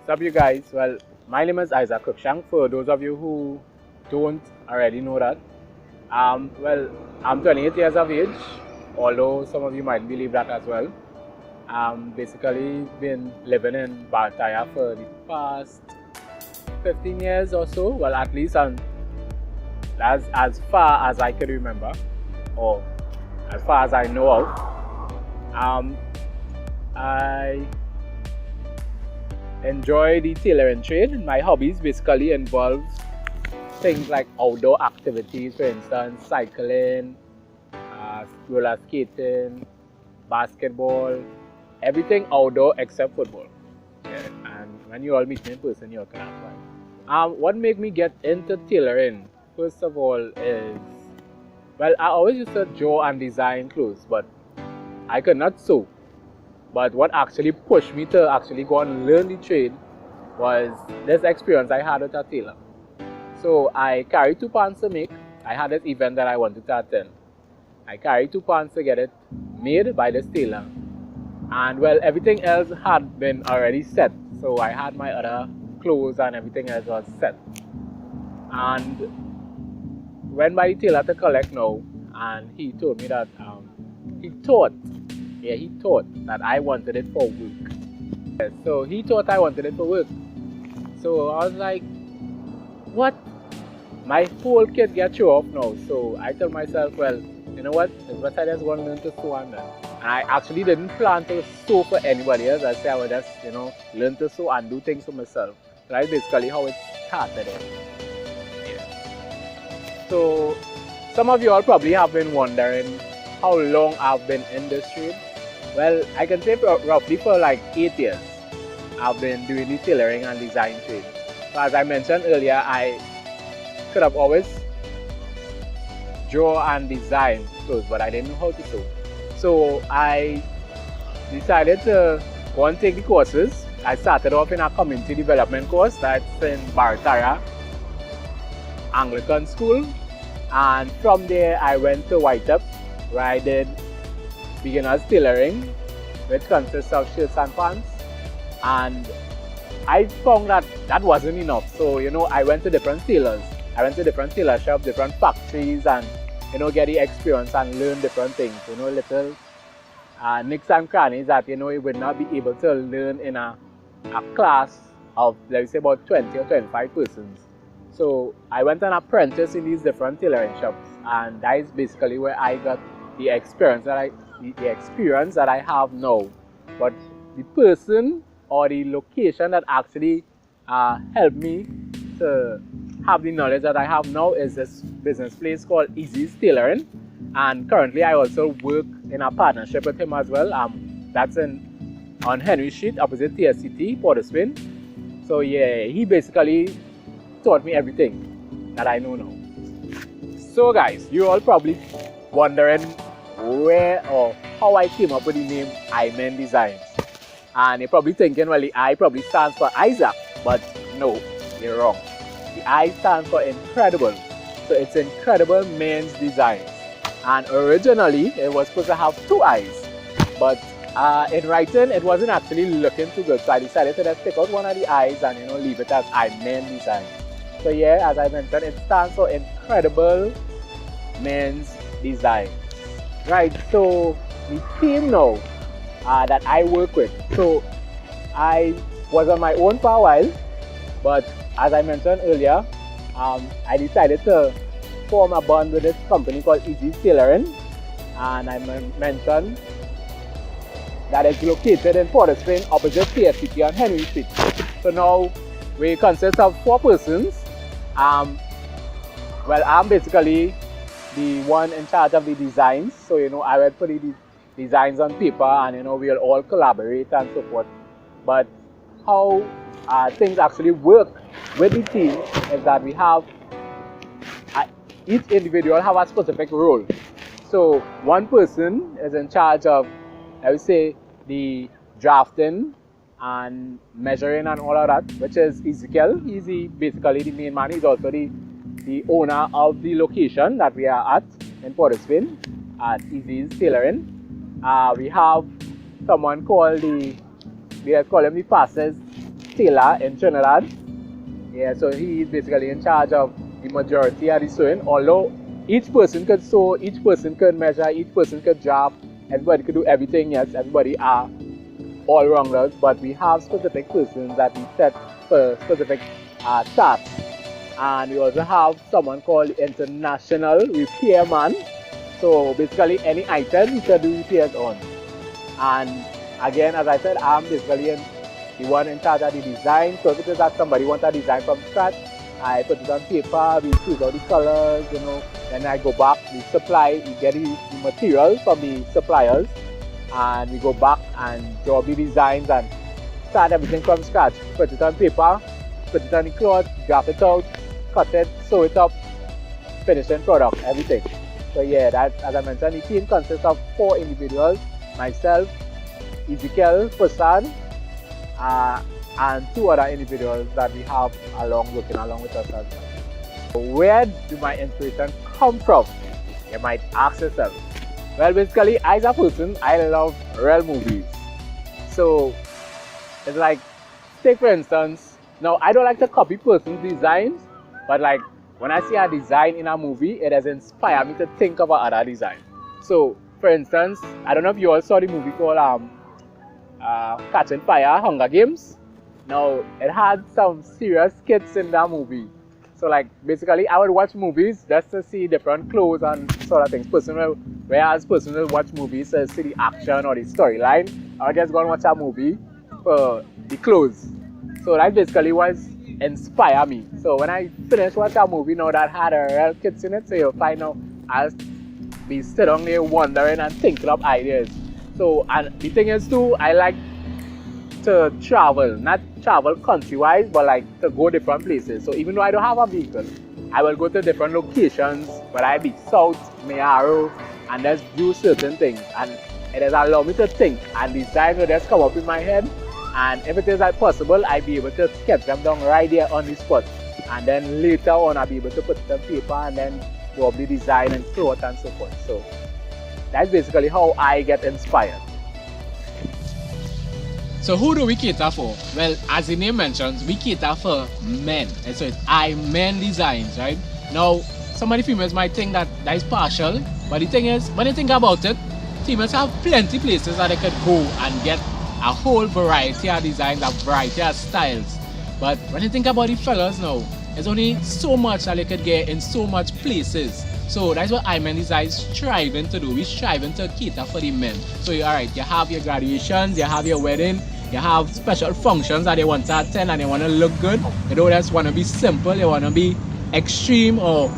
What's up, you guys? Well, my name is Isaac Cruikshank. For those of you who don't already know that, well, I'm 28 years of age, although some of you might believe that as well. Basically been living in Bartaya for the past 15 years or so. Well, at least as far as I can remember, or as far as I know of. I enjoy the tailoring trade. My hobbies basically involve things like outdoor activities, for instance, cycling, roller skating, basketball, everything outdoor except football. Yeah, and when you all meet me in person, you all can ask why. What made me get into tailoring? First of all, is well, I always used to draw and design clothes, but I could not sew. But what actually pushed me to actually go and learn the trade was this experience I had with a tailor. So I carried 2 pants to make. I had this event that I wanted to attend. I carried 2 pants to get it made by this tailor. And well, everything else had been already set. So I had my other clothes and everything else was set. And went by the tailor to collect now, and he told me that he thought that I wanted it for work. Yes, so he thought I wanted it for work. So I was like, what? My whole kit get thrown off now. So I told myself, well, you know what? It's better I just want to learn to sew and done. And I actually didn't plan to sew for anybody else. I said I would just, learn to sew and do things for myself. So that's basically how it started. Yeah. So some of you all probably have been wondering how long I've been in this trade. Well, I can say roughly for like 8 years, I've been doing the tailoring and design trade. So as I mentioned earlier, I could have always draw and design clothes, but I didn't know how to sew. So I decided to go and take the courses. I started off in a community development course that's in Bartaya Anglican School. And from there, I went to White Up, where I did beginner's tailoring, which consists of shirts and pants. And I found that that wasn't enough. So, I went to different tailors. I went to different tailor shops, different factories, and, get the experience and learn different things. Little nicks and crannies that, you would not be able to learn in a class of, let's say, about 20 or 25 persons. So I went an apprentice in these different tailoring shops, and that is basically where I got the experience that I have now. But the person or the location that actually helped me to have the knowledge that I have now is this business place called Easy's Tailoring, and currently I also work in a partnership with him as well. That's on Henry Street opposite TSCT, Port of Spain. So yeah, he basically taught me everything that I know now. So guys, you're all probably wondering where or how I came up with the name I-Men Designs. And you're probably thinking, well, the I probably stands for Isaac, but no, you're wrong. The I stands for Incredible. So it's Incredible Men's Designs. And originally, it was supposed to have 2 I's. But in writing, it wasn't actually looking too good. So I decided to just take out one of the I's and, leave it as I-Men Designs. So yeah, as I mentioned, it stands for Incredible Men's Design. Right, so the team now that I work with. So I was on my own for a while, but as I mentioned earlier, I decided to form a bond with this company called Easy's Tailoring, and I mentioned that it's located in Port of Spain opposite TSCT on Henry Street. So now we consist of 4 persons. Well, I'm basically the one in charge of the designs. So, I will put the designs on paper and, we'll all collaborate and so forth. But how things actually work with the team is that we have, each individual have a specific role. So one person is in charge of, I would say, the drafting and measuring and all of that, which is Ezekiel. He's basically the main man. He's also the owner of the location that we are at in Port of Spain at Easy's Tailoring. We have someone called we call him the fastest tailor in Trinidad. Yeah, so he's basically in charge of the majority of the sewing. Although each person could sew, each person could measure, each person could job, everybody could do everything. Yes, everybody are all rounders, but we have specific persons that we set for specific tasks. And we also have someone called International Repairman. So basically any item we can do repairs on. And again, as I said, I'm basically the one in charge of the design. So if it is that somebody wants a design from scratch, I put it on paper, we choose all the colors, then I go back, we get the material from the suppliers, and we go back and draw the designs and start everything from scratch. Put it on paper, put it on the cloth, graph it out, cut it, sew it up, finishing product, everything. So yeah, that, as I mentioned, the team consists of 4 individuals, myself, Ezekiel Pusan, and 2 other individuals that we have working along with us as well. Where do my inspiration come from? You might ask yourself. Well, basically, as a person, I love real movies. So it's like, take for instance, now I don't like to copy person's designs, but like when I see a design in a movie, it has inspired me to think of another design. So for instance, I don't know if you all saw the movie called Catching Fire, Hunger Games. Now it had some serious skits in that movie. So like basically I would watch movies just to see different clothes and sort of things. Whereas person will watch movies to see the action or the storyline. I would just go and watch a movie for the clothes. So that basically was inspire me. So when I finish watching a movie now that had a real kids in it, so you'll find out I'll be sitting there wondering and thinking of ideas. So, and the thing is too, I like to travel, not travel country-wise, but like to go different places. So even though I don't have a vehicle, I will go to different locations, whether I be South, Mayaro, and just do certain things. And it has allowed me to think, and design will just come up in my head. And if it is like possible, I'll be able to sketch them down right there on the spot. And then later on, I'll be able to put it on paper and then probably design and cloth and so forth. So that's basically how I get inspired. So who do we cater for? Well, as the name mentions, we cater for men. And so it's men designs, right? Now, some of the females might think that is partial, but the thing is, when you think about it, females have plenty places that they could go and get a whole variety of designs, a variety of styles. But when you think about the fellas now, there's only so much that they could get in so much places. So that's what Men Designs striving to do. We're striving to cater for the men. So alright, you have your graduations, you have your wedding, you have special functions that they want to attend and they want to look good. You don't just want to be simple, you want to be extreme or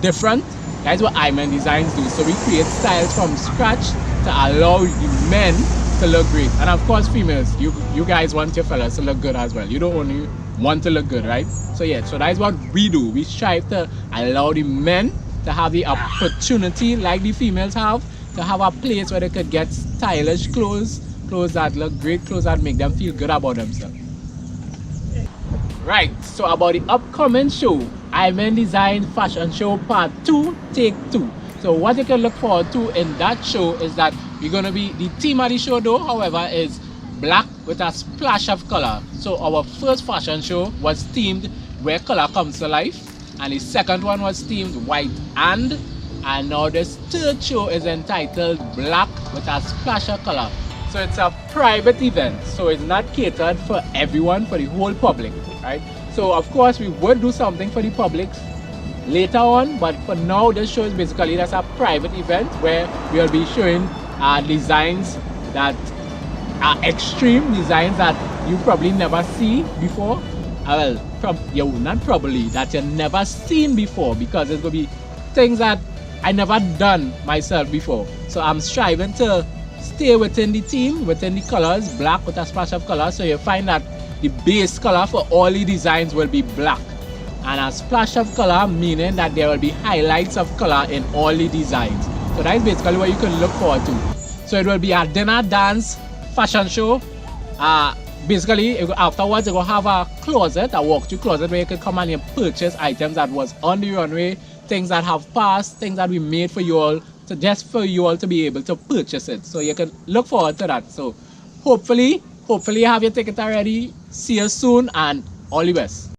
different. That's what Men Designs do. So we create styles from scratch to allow the men to look great. And of course females, you guys want your fellas to look good as well. You don't only want to look good, right? So yeah, so that's what we do. We strive to allow the men to have the opportunity like the females have, to have a place where they could get stylish clothes that look great, clothes that make them feel good about themselves. Right, so about the upcoming show, Men Design Fashion Show Part 2, Take 2. So what you can look forward to in that show is that we're going to be, the theme of the show though, however, is black with a splash of color. So our first fashion show was themed Where Color Comes to Life, and the second one was themed White and now this third show is entitled Black with a Splash of Color. So it's a private event, so it's not catered for everyone, for the whole public, right? So of course we would do something for the public later on, but for now this show is basically just a private event where we'll be showing designs that are extreme, designs that you probably never see before. Well, that you never seen before, because it's going to be things that I never done myself before. So I'm striving to stay within the theme, within the colors, black with a splash of color. So you find that the base color for all the designs will be black, and a splash of color meaning that there will be highlights of color in all the designs. So that's basically what you can look forward to. So it will be a dinner, dance, fashion show. Basically afterwards you're going to have a closet, a walkthrough closet where you can come and you purchase items that was on the runway, things that have passed, things that we made for you all, just for you all to be able to purchase it. So you can look forward to that. So hopefully Hopefully you have your ticket already. See you soon and all the best.